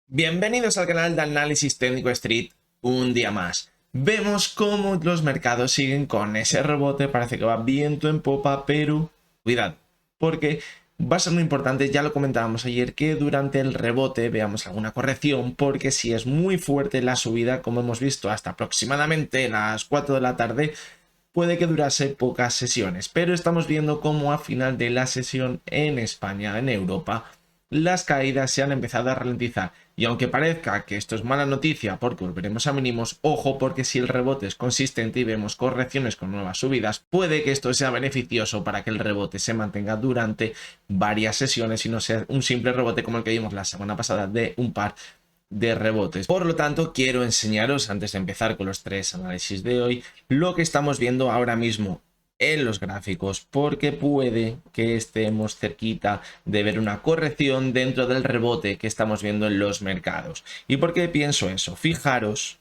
Bienvenidos al canal de Análisis Técnico Street un día más. Vemos cómo los mercados siguen con ese rebote, parece que va viento en popa, pero cuidado, porque va a ser muy importante, ya lo comentábamos ayer, que durante el rebote veamos alguna corrección, porque si es muy fuerte la subida, como hemos visto hasta aproximadamente las 4 de la tarde, puede que durase pocas sesiones, pero estamos viendo cómo a final de la sesión en España, en Europa, las caídas se han empezado a ralentizar. Y aunque parezca que esto es mala noticia porque volveremos a mínimos, ojo, porque si el rebote es consistente y vemos correcciones con nuevas subidas, puede que esto sea beneficioso para que el rebote se mantenga durante varias sesiones y no sea un simple rebote como el que vimos la semana pasada de un par de rebotes. Por lo tanto, quiero enseñaros, antes de empezar con los tres análisis de hoy, lo que estamos viendo ahora mismo en los gráficos, porque puede que estemos cerquita de ver una corrección dentro del rebote que estamos viendo en los mercados. ¿Y por qué pienso eso? Fijaros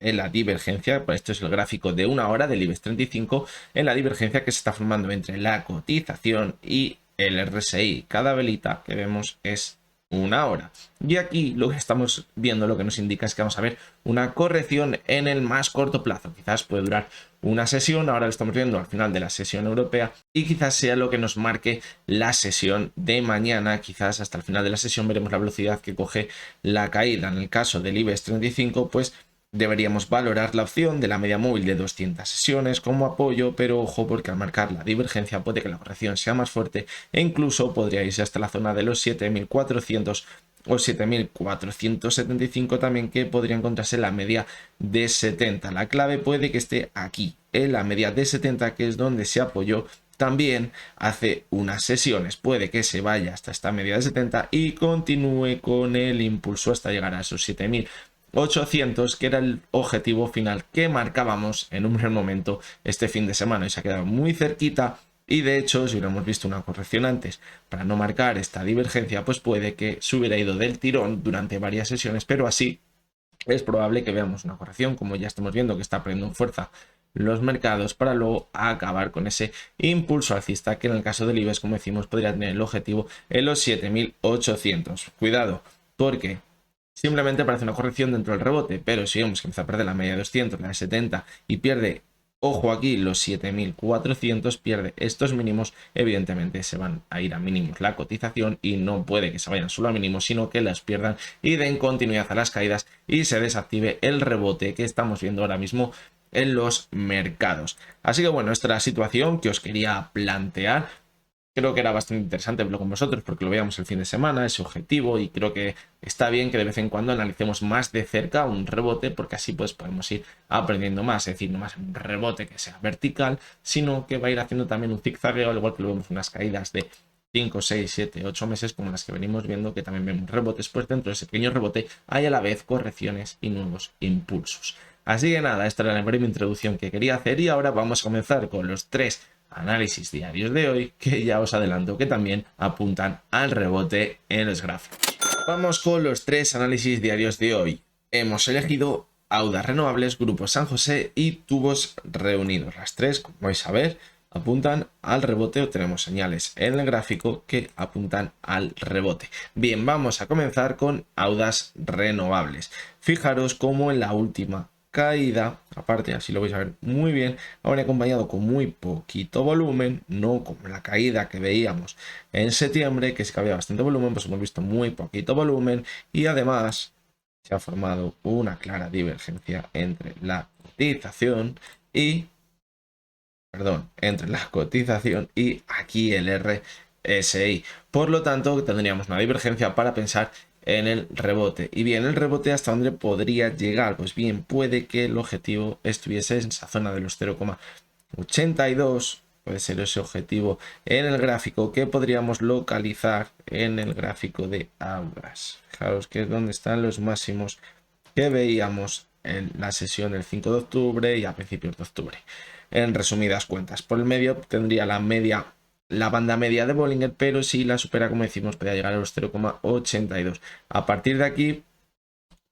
en la divergencia, pues esto es el gráfico de una hora del IBEX 35, en la divergencia que se está formando entre la cotización y el RSI. Cada velita que vemos es una hora. Y aquí lo que estamos viendo, lo que nos indica es que vamos a ver una corrección en el más corto plazo. Quizás puede durar una sesión, ahora lo estamos viendo al final de la sesión europea, y quizás sea lo que nos marque la sesión de mañana. Quizás hasta el final de la sesión veremos la velocidad que coge la caída. En el caso del IBEX 35, pues deberíamos valorar la opción de la media móvil de 200 sesiones como apoyo, pero ojo, porque al marcar la divergencia puede que la corrección sea más fuerte e incluso podría irse hasta la zona de los 7400 o 7475 también, que podría encontrarse la media de 70. La clave puede que esté aquí, en la media de 70, que es donde se apoyó también hace unas sesiones. Puede que se vaya hasta esta media de 70 y continúe con el impulso hasta llegar a esos 7800, que era el objetivo final que marcábamos en un primer momento este fin de semana, y se ha quedado muy cerquita. Y de hecho, si hubiéramos visto una corrección antes para no marcar esta divergencia, pues puede que se hubiera ido del tirón durante varias sesiones, pero así es probable que veamos una corrección, como ya estamos viendo que está perdiendo fuerza los mercados, para luego acabar con ese impulso alcista que en el caso del IBEX, como decimos, podría tener el objetivo en los 7800. Cuidado, porque simplemente parece una corrección dentro del rebote, pero si vemos que empieza a perder la media de 200, la de 70, y pierde, ojo aquí, los 7400, pierde estos mínimos, evidentemente se van a ir a mínimos la cotización, y no puede que se vayan solo a mínimos, sino que las pierdan y den continuidad a las caídas y se desactive el rebote que estamos viendo ahora mismo en los mercados. Así que bueno, esta es la situación que os quería plantear. Creo que era bastante interesante verlo con vosotros porque lo veíamos el fin de semana, ese objetivo, y creo que está bien que de vez en cuando analicemos más de cerca un rebote, porque así pues podemos ir aprendiendo más, es decir, no más un rebote que sea vertical, sino que va a ir haciendo también un zigzagueo, al igual que lo vemos unas caídas de 5, 6, 7, 8 meses como las que venimos viendo, que también vemos rebotes, pues dentro de ese pequeño rebote hay a la vez correcciones y nuevos impulsos. Así que nada, esta era la breve introducción que quería hacer, y ahora vamos a comenzar con los tres análisis diarios de hoy, que ya os adelanto que también apuntan al rebote en los gráficos. Vamos con los tres análisis diarios de hoy. Hemos elegido Audas Renovables, Grupo San José y Tubos Reunidos. Las tres, como vais a ver, apuntan al rebote, o tenemos señales en el gráfico que apuntan al rebote. Bien, vamos a comenzar con Audas Renovables. Fijaros cómo en la última caída, aparte así lo vais a ver muy bien, ahora acompañado con muy poquito volumen, no como la caída que veíamos en septiembre, que sí que había bastante volumen, pues hemos visto muy poquito volumen, y además se ha formado una clara divergencia entre la cotización y, perdón, entre la cotización y aquí el RSI. Por lo tanto, tendríamos una divergencia para pensar en el rebote. Y bien, el rebote, ¿hasta dónde podría llegar? Pues bien, puede que el objetivo estuviese en esa zona de los 0,82. Puede ser ese objetivo en el gráfico, que podríamos localizar en el gráfico de Audas. Fijaros que es donde están los máximos que veíamos en la sesión del 5 de octubre y a principios de octubre. En resumidas cuentas, por el medio tendría la media, la banda media de Bollinger, pero si la supera, como decimos, podría llegar a los 0,82. A partir de aquí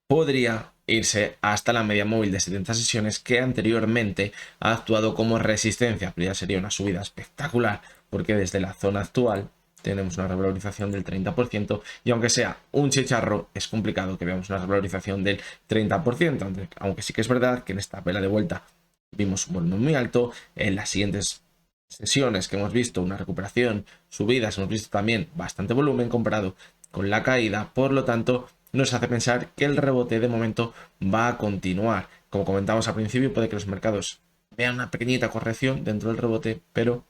podría irse hasta la media móvil de 70 sesiones, que anteriormente ha actuado como resistencia, pero ya sería una subida espectacular, porque desde la zona actual tenemos una revalorización del 30% y aunque sea un chicharro, es complicado que veamos una revalorización del 30%, aunque sí que es verdad que en esta vela de vuelta vimos un volumen muy alto, en las siguientes sesiones que hemos visto una recuperación, subidas, hemos visto también bastante volumen comparado con la caída, por lo tanto nos hace pensar que el rebote de momento va a continuar. Como comentamos al principio, puede que los mercados vean una pequeñita corrección dentro del rebote, pero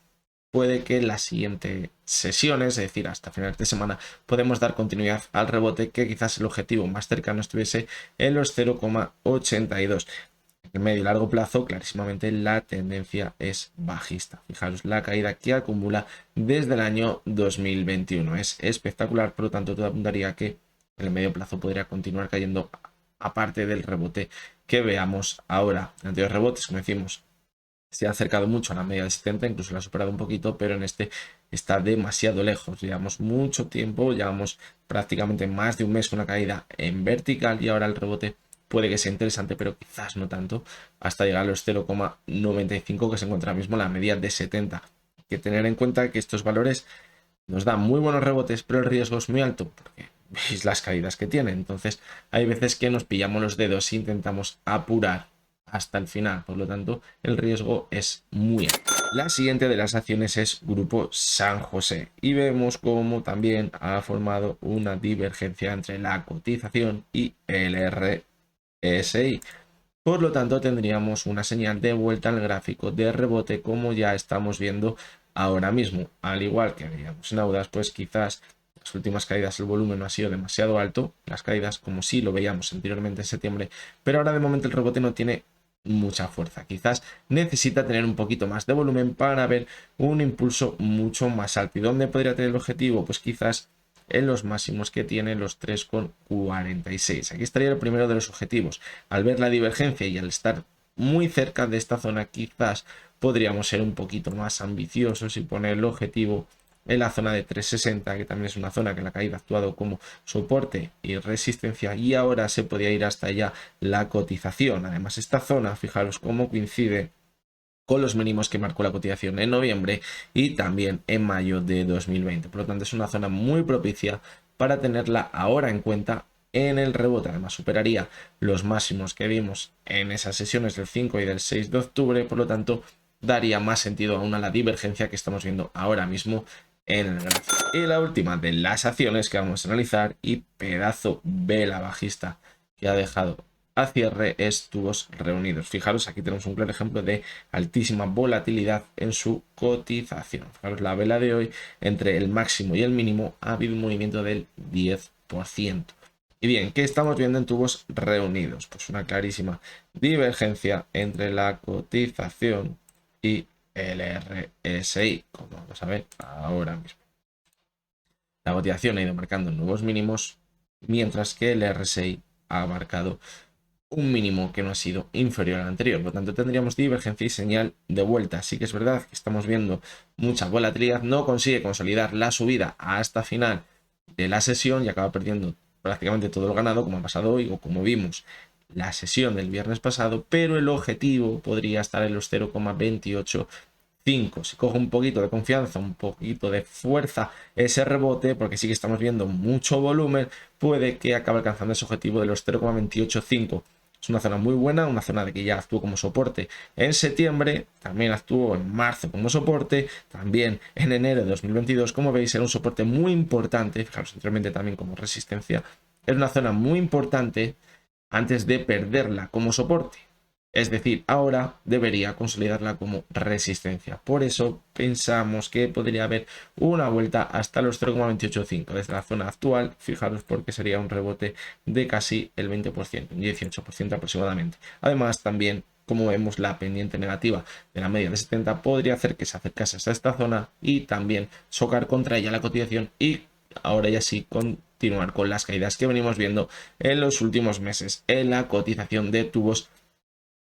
puede que en las siguientes sesiones, es decir, hasta finales de semana, podemos dar continuidad al rebote, que quizás el objetivo más cercano estuviese en los 0,82. En el medio y largo plazo, clarísimamente la tendencia es bajista. Fijaros la caída que acumula desde el año 2021. Es espectacular, por lo tanto, todo apuntaría a que en el medio plazo podría continuar cayendo, aparte del rebote que veamos ahora. En anteriores rebotes, como decimos, se ha acercado mucho a la media de 70, incluso la ha superado un poquito, pero en este está demasiado lejos. Llevamos mucho tiempo, llevamos prácticamente más de un mes con una caída en vertical y ahora el rebote puede que sea interesante, pero quizás no tanto, hasta llegar a los 0,95 que se encuentra ahora mismo la media de 70. Hay que tener en cuenta que estos valores nos dan muy buenos rebotes, pero el riesgo es muy alto, porque veis las caídas que tiene. Entonces hay veces que nos pillamos los dedos e intentamos apurar hasta el final, por lo tanto el riesgo es muy alto. La siguiente de las acciones es Grupo San José y vemos cómo también ha formado una divergencia entre la cotización y el RSI. Por lo tanto tendríamos una señal de vuelta al gráfico de rebote, como ya estamos viendo ahora mismo. Al igual que veíamos en Audas, pues quizás las últimas caídas el volumen no ha sido demasiado alto, las caídas como sí lo veíamos anteriormente en septiembre, pero ahora de momento el rebote no tiene mucha fuerza. Quizás necesita tener un poquito más de volumen para ver un impulso mucho más alto. ¿Y dónde podría tener el objetivo? Pues quizás en los máximos que tiene los 3,46. Aquí estaría el primero de los objetivos. Al ver la divergencia y al estar muy cerca de esta zona, quizás podríamos ser un poquito más ambiciosos y poner el objetivo en la zona de 360, que también es una zona que la caída ha actuado como soporte y resistencia, y ahora se podría ir hasta allá la cotización. Además, esta zona, fijaros cómo coincide con los mínimos que marcó la cotización en noviembre y también en mayo de 2020. Por lo tanto, es una zona muy propicia para tenerla ahora en cuenta en el rebote. Además, superaría los máximos que vimos en esas sesiones del 5 y del 6 de octubre. Por lo tanto, daría más sentido aún a la divergencia que estamos viendo ahora mismo en el gráfico. Y la última de las acciones que vamos a analizar, y pedazo vela bajista que ha dejado a cierre, es Tubos Reunidos. Fijaros, aquí tenemos un claro ejemplo de altísima volatilidad en su cotización. Fijaros, la vela de hoy, entre el máximo y el mínimo, ha habido un movimiento del 10%. Y bien, ¿qué estamos viendo en Tubos Reunidos? Pues una clarísima divergencia entre la cotización y el RSI, como vamos a ver ahora mismo. La cotización ha ido marcando nuevos mínimos, mientras que el RSI ha marcado un mínimo que no ha sido inferior al anterior. Por lo tanto, tendríamos divergencia y señal de vuelta. Sí que es verdad que estamos viendo mucha volatilidad, no consigue consolidar la subida hasta final de la sesión y acaba perdiendo prácticamente todo el ganado, como ha pasado hoy o como vimos la sesión del viernes pasado, pero el objetivo podría estar en los 0,285. Si coge un poquito de confianza, un poquito de fuerza ese rebote, porque sí que estamos viendo mucho volumen, puede que acabe alcanzando ese objetivo de los 0,285. Es una zona muy buena, una zona de que ya actuó como soporte en septiembre, también actuó en marzo como soporte, también en enero de 2022, como veis, era un soporte muy importante, fijaros anteriormente también como resistencia, es una zona muy importante antes de perderla como soporte. Es decir, ahora debería consolidarla como resistencia. Por eso pensamos que podría haber una vuelta hasta los 0,285 desde la zona actual. Fijaros, porque sería un rebote de casi el 20%, un 18% aproximadamente. Además, también, como vemos, la pendiente negativa de la media de 70 podría hacer que se acercase hasta esta zona y también chocar contra ella la cotización y ahora ya sí continuar con las caídas que venimos viendo en los últimos meses en la cotización de Tubos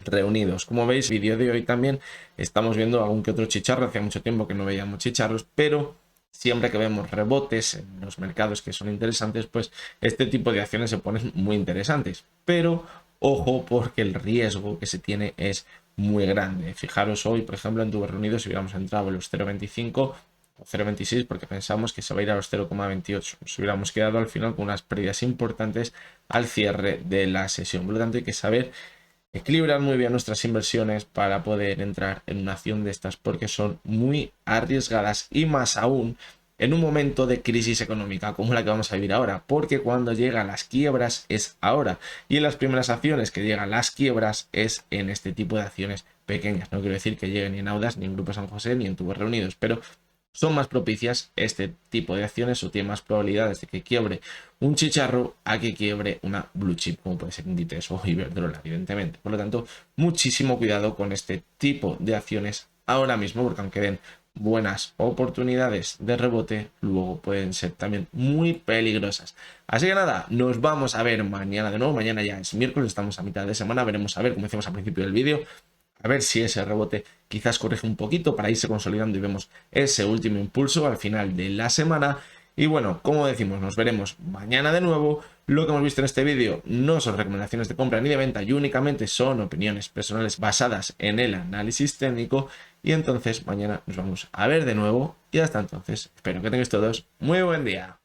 Reunidos. Como veis, vídeo de hoy también estamos viendo algún que otro chicharro. Hacía mucho tiempo que no veíamos chicharros, pero siempre que vemos rebotes en los mercados que son interesantes, pues este tipo de acciones se ponen muy interesantes. Pero ojo, porque el riesgo que se tiene es muy grande. Fijaros hoy, por ejemplo, en Tubos Reunidos, si hubiéramos entrado en los 0,25, o 0,26 porque pensamos que se va a ir a los 0,28. Nos hubiéramos quedado al final con unas pérdidas importantes al cierre de la sesión. Por lo tanto, hay que saber equilibrar muy bien nuestras inversiones para poder entrar en una acción de estas porque son muy arriesgadas y más aún en un momento de crisis económica como la que vamos a vivir ahora, porque cuando llegan las quiebras es ahora y en las primeras acciones que llegan las quiebras es en este tipo de acciones pequeñas. No quiero decir que lleguen ni en Audas, ni en Grupo San José, ni en Tubos Reunidos, pero son más propicias este tipo de acciones o tienen más probabilidades de que quiebre un chicharro a que quiebre una blue chip, como puede ser Inditex o Iberdrola, evidentemente. Por lo tanto, muchísimo cuidado con este tipo de acciones ahora mismo, porque aunque den buenas oportunidades de rebote, luego pueden ser también muy peligrosas. Así que nada, nos vamos a ver mañana de nuevo. Mañana ya es miércoles, estamos a mitad de semana, veremos a ver, como decíamos al principio del vídeo, a ver si ese rebote quizás corrige un poquito para irse consolidando y vemos ese último impulso al final de la semana. Y bueno, como decimos, nos veremos mañana de nuevo. Lo que hemos visto en este vídeo no son recomendaciones de compra ni de venta y únicamente son opiniones personales basadas en el análisis técnico. Y entonces mañana nos vamos a ver de nuevo y hasta entonces espero que tengáis todos muy buen día.